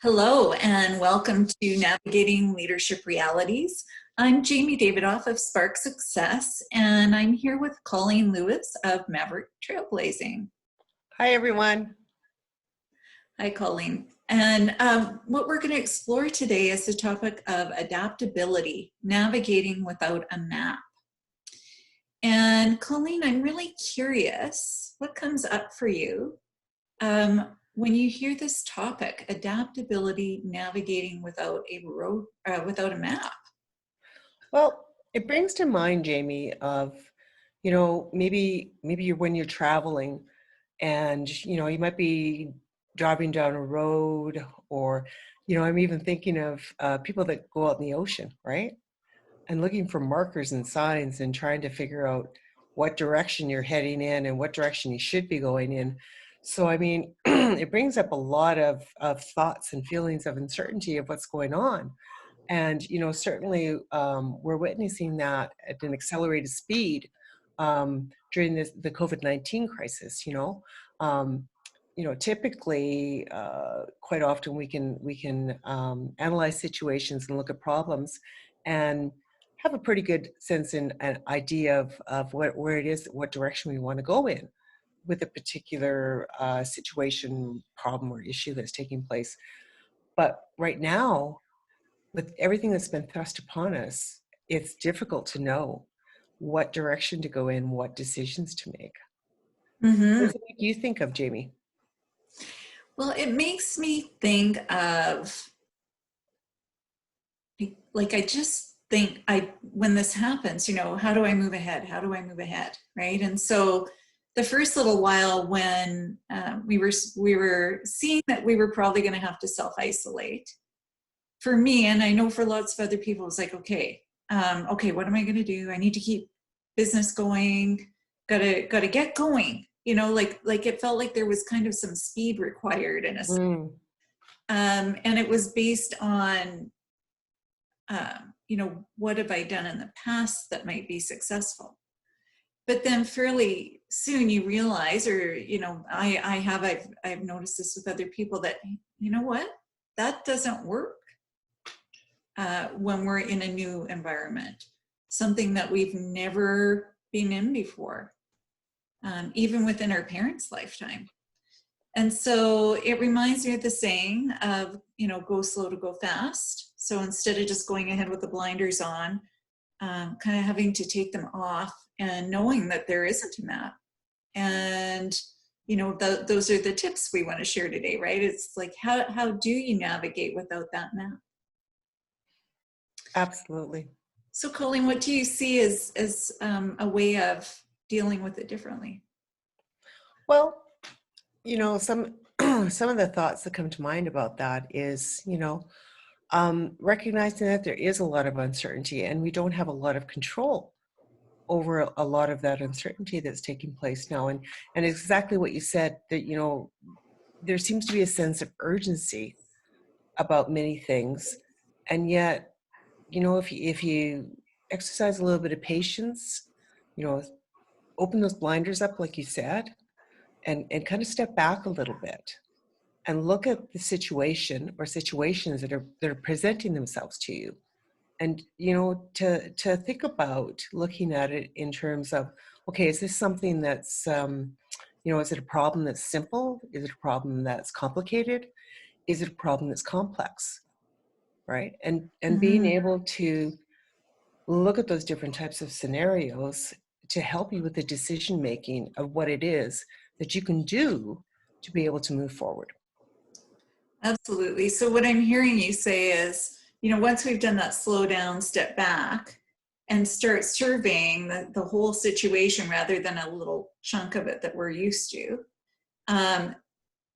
Hello and welcome to Navigating Leadership Realities. I'm Jamie Davidoff of Spark Success, and I'm here with Colleen Lewis of Maverick Trailblazing. Hi, everyone. Hi, Colleen. And what we're going to explore today is the topic of adaptability, navigating without a map. And Colleen, I'm really curious, what comes up for you when you hear this topic, adaptability, navigating without a map? Well, it brings to mind, Jamie, of, maybe when you're traveling and, you might be driving down a road or, I'm even thinking of people that go out in the ocean, right? And looking for markers and signs and trying to figure out what direction you're heading in and what direction you should be going in. So, I mean, it brings up a lot of thoughts and feelings of uncertainty of what's going on. And, certainly we're witnessing that at an accelerated speed during the COVID-19 crisis. Typically, quite often we can analyze situations and look at problems and have a pretty good sense and an idea of where it is, what direction we want to go in with a particular situation, problem, or issue that's taking place. But right now, with everything that's been thrust upon us, it's difficult to know what direction to go in, what decisions to make. What Mm-hmm. does it make you think of, Jamie? Well, it makes me think of, like, I just think when this happens, how do I move ahead? How do I move ahead? Right. And so the first little while when we were seeing that we were probably going to have to self-isolate, for me, and I know for lots of other people, it's like, okay, what am I going to do? I need to keep business going. Gotta get going. Like it felt like there was kind of some speed required in a and it was based on what have I done in the past that might be successful. But then fairly soon you realize, or I've noticed this with other people, that you know what, that doesn't work when we're in a new environment, something that we've never been in before, even within our parents' lifetime. And so it reminds me of the saying of, go slow to go fast. So instead of just going ahead with the blinders on, kind of having to take them off and knowing that there isn't a map. And, those are the tips we want to share today, right? It's like, how do you navigate without that map? Absolutely. So Colleen, what do you see as a way of dealing with it differently? Well, some some of the thoughts that come to mind about that is, recognizing that there is a lot of uncertainty and we don't have a lot of control over a lot of that uncertainty that's taking place now. And exactly what you said, that, there seems to be a sense of urgency about many things. And yet, if you exercise a little bit of patience, you know, open those blinders up, like you said, and kind of step back a little bit and look at the situation or situations that are presenting themselves to you. And, to think about looking at it in terms of, okay, is this something that's, is it a problem that's simple? Is it a problem that's complicated? Is it a problem that's complex? Right? And being Mm-hmm. able to look at those different types of scenarios to help you with the decision making of what it is that you can do to be able to move forward. Absolutely. So what I'm hearing you say is, once we've done that slow down, step back and start surveying the whole situation rather than a little chunk of it that we're used to,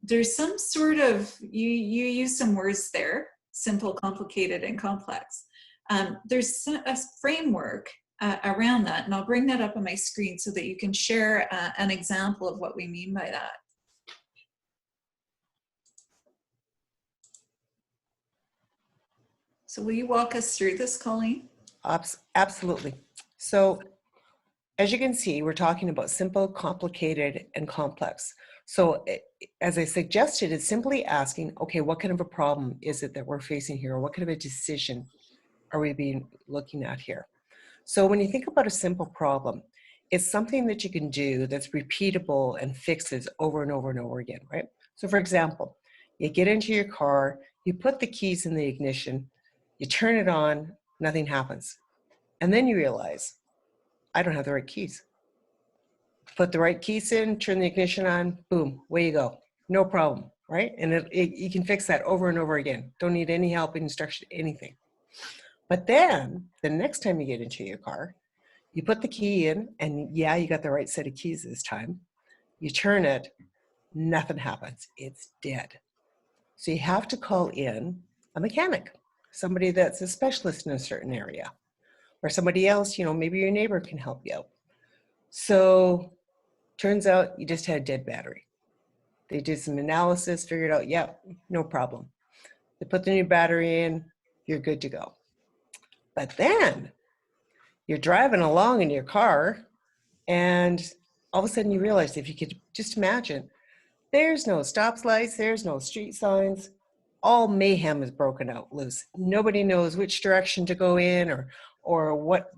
there's some sort of, you use some words there, simple, complicated, and complex. There's a framework around that, and I'll bring that up on my screen so that you can share an example of what we mean by that. So will you walk us through this, Colleen? Absolutely. So as you can see, we're talking about simple, complicated, and complex. So as I suggested, it's simply asking, okay, what kind of a problem is it that we're facing here? Or what kind of a decision are we looking at here? So when you think about a simple problem, it's something that you can do that's repeatable and fixes over and over and over again, right? So for example, you get into your car, you put the keys in the ignition, you turn it on, nothing happens. And then you realize, I don't have the right keys. Put the right keys in, turn the ignition on, boom, away you go. No problem, right? And you can fix that over and over again. Don't need any help, instruction, anything. But then the next time you get into your car, you put the key in, and yeah, you got the right set of keys this time. You turn it, nothing happens. It's dead. So you have to call in a mechanic, somebody that's a specialist in a certain area, or somebody else, maybe your neighbor can help you out. So turns out you just had a dead battery. They did some analysis, figured out, yeah, no problem. They put the new battery in, you're good to go. But then you're driving along in your car, and all of a sudden you realize, if you could just imagine, there's no stop lights, there's no street signs, all mayhem is broken out loose. Nobody knows which direction to go in, or what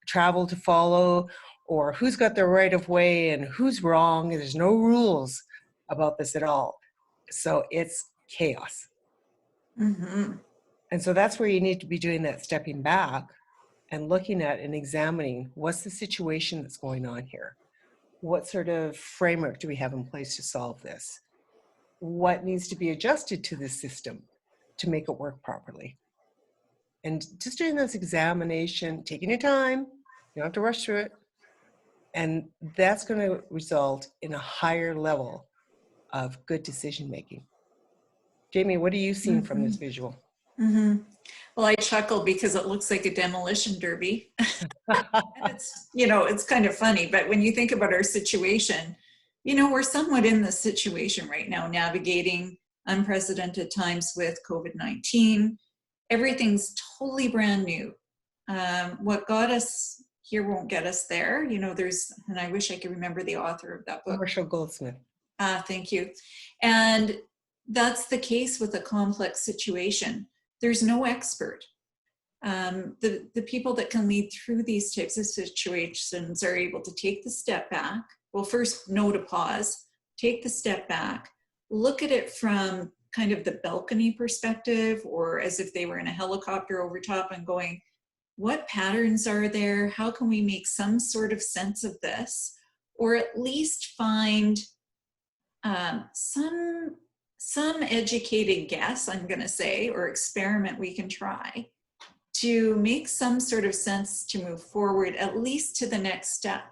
travel to follow, or who's got the right of way and who's wrong. There's no rules about this at all. So it's chaos. Mm-hmm. And so that's where you need to be doing that stepping back and looking at and examining, what's the situation that's going on here? What sort of framework do we have in place to solve this? What needs to be adjusted to this system to make it work properly? And just doing this examination, taking your time, you don't have to rush through it. And that's going to result in a higher level of good decision making. Jamie, what are you seeing from this visual? Mm-hmm. Well, I chuckle because it looks like a demolition derby. And it's kind of funny, but when you think about our situation, we're somewhat in this situation right now, navigating unprecedented times with COVID-19. Everything's totally brand new. What got us here won't get us there. And I wish I could remember the author of that book. Marshall Goldsmith. Thank you. And that's the case with a complex situation. There's no expert. The people that can lead through these types of situations are able to take the step back. Well, first, know to pause, take the step back, look at it from kind of the balcony perspective, or as if they were in a helicopter over top, and going, what patterns are there? How can we make some sort of sense of this? Or at least find some educated guess, I'm going to say, or experiment we can try to make some sort of sense to move forward, at least to the next step,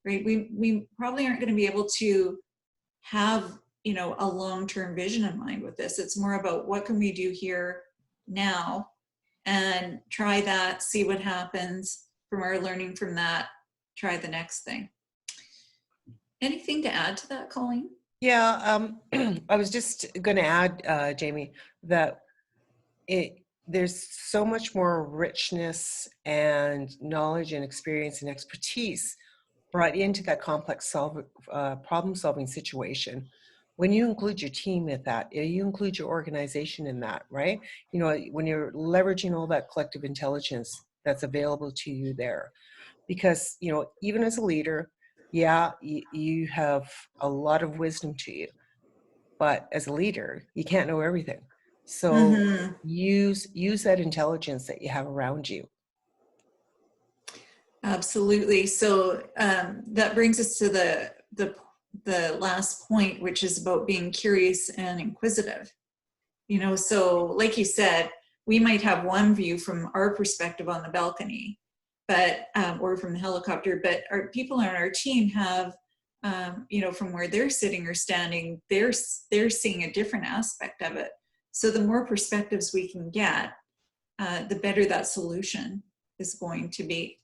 right? We probably aren't going to be able to have, a long-term vision in mind with this. It's more about what can we do here now, and try that, see what happens from our learning from that, try the next thing. Anything to add to that, Colleen? Yeah, I was just going to add, Jamie, that there's so much more richness and knowledge and experience and expertise brought into that complex problem-solving situation. When you include your team in that, you include your organization in that, right? When you're leveraging all that collective intelligence that's available to you there. Because, even as a leader, yeah, you have a lot of wisdom to you, but as a leader, you can't know everything. So use that intelligence that you have around you. Absolutely. So that brings us to the last point, which is about being curious and inquisitive. So like you said, we might have one view from our perspective on the balcony, but or from the helicopter, but our people on our team have, from where they're sitting or standing, they're seeing a different aspect of it. So the more perspectives we can get, the better that solution is going to be.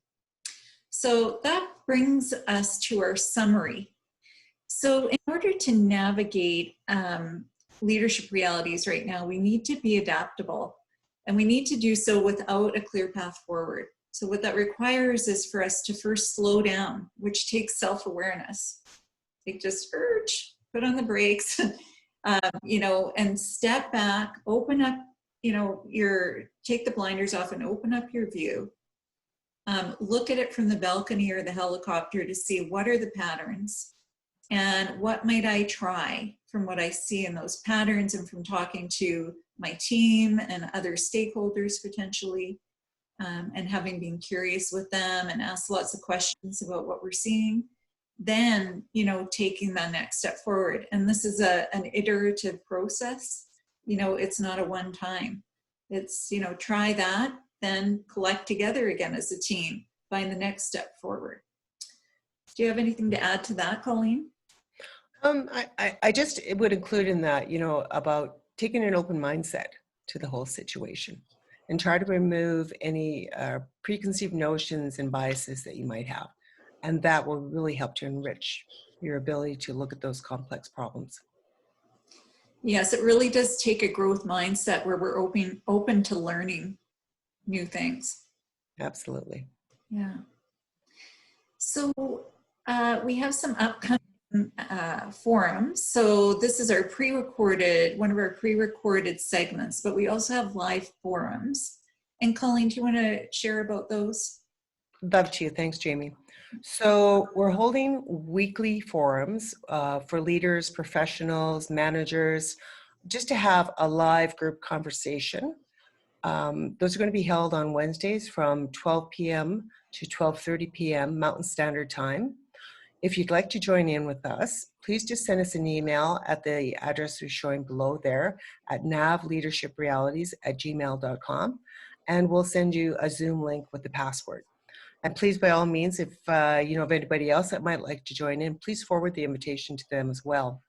So that brings us to our summary. So in order to navigate leadership realities right now, we need to be adaptable, and we need to do so without a clear path forward. So what that requires is for us to first slow down, which takes self-awareness. Like just put on the brakes, you know, and step back, open up, you know, take the blinders off and open up your view. Look at it from the balcony or the helicopter to see what are the patterns and what might I try from what I see in those patterns and from talking to my team and other stakeholders potentially, and having been curious with them and asked lots of questions about what we're seeing. Then, you know, taking the next step forward. And this is an iterative process. You know, it's not a one time. It's, you know, try that, then collect together again as a team, find the next step forward. Do you have anything to add to that, Colleen? I just would include in that, you know, about taking an open mindset to the whole situation and try to remove any preconceived notions and biases that you might have. And that will really help to enrich your ability to look at those complex problems. Yes, it really does take a growth mindset where we're open to learning new things. Absolutely. Yeah. So we have some upcoming forums. So this is our one of our pre-recorded segments, but we also have live forums. And Colleen, do you want to share about those? Love to. Thanks, Jamie. So we're holding weekly forums for leaders, professionals, managers, just to have a live group conversation. Those are going to be held on Wednesdays from 12 p.m. to 12:30 p.m. Mountain Standard Time. If you'd like to join in with us, please just send us an email at the address we're showing below there at navleadershiprealities@gmail.com, and we'll send you a Zoom link with the password. And please, by all means, if you know of anybody else that might like to join in, please forward the invitation to them as well.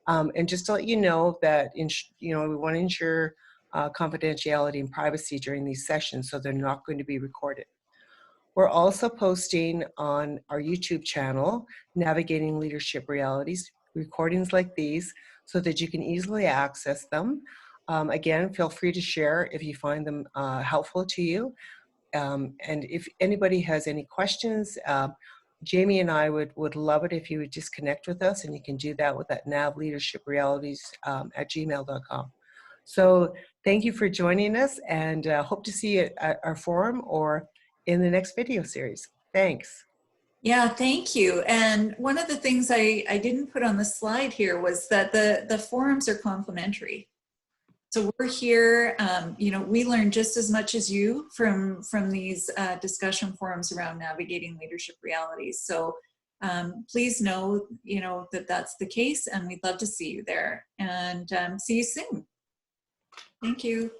And just to let you know that you know, we want to ensure confidentiality and privacy during these sessions, so they're not going to be recorded. We're also posting on our YouTube channel, Navigating Leadership Realities, recordings like these so that you can easily access them. Again, feel free to share if you find them helpful to you. And if anybody has any questions, Jamie and I would love it if you would just connect with us, and you can do that with that navleadershiprealities@gmail.com. So thank you for joining us, and hope to see you at our forum or in the next video series. Thanks. Yeah, thank you. And one of the things I didn't put on the slide here was that the forums are complimentary. So we're here, you know, we learn just as much as you from these discussion forums around navigating leadership realities. So please know, you know, that that's the case, and we'd love to see you there, and see you soon. Thank you.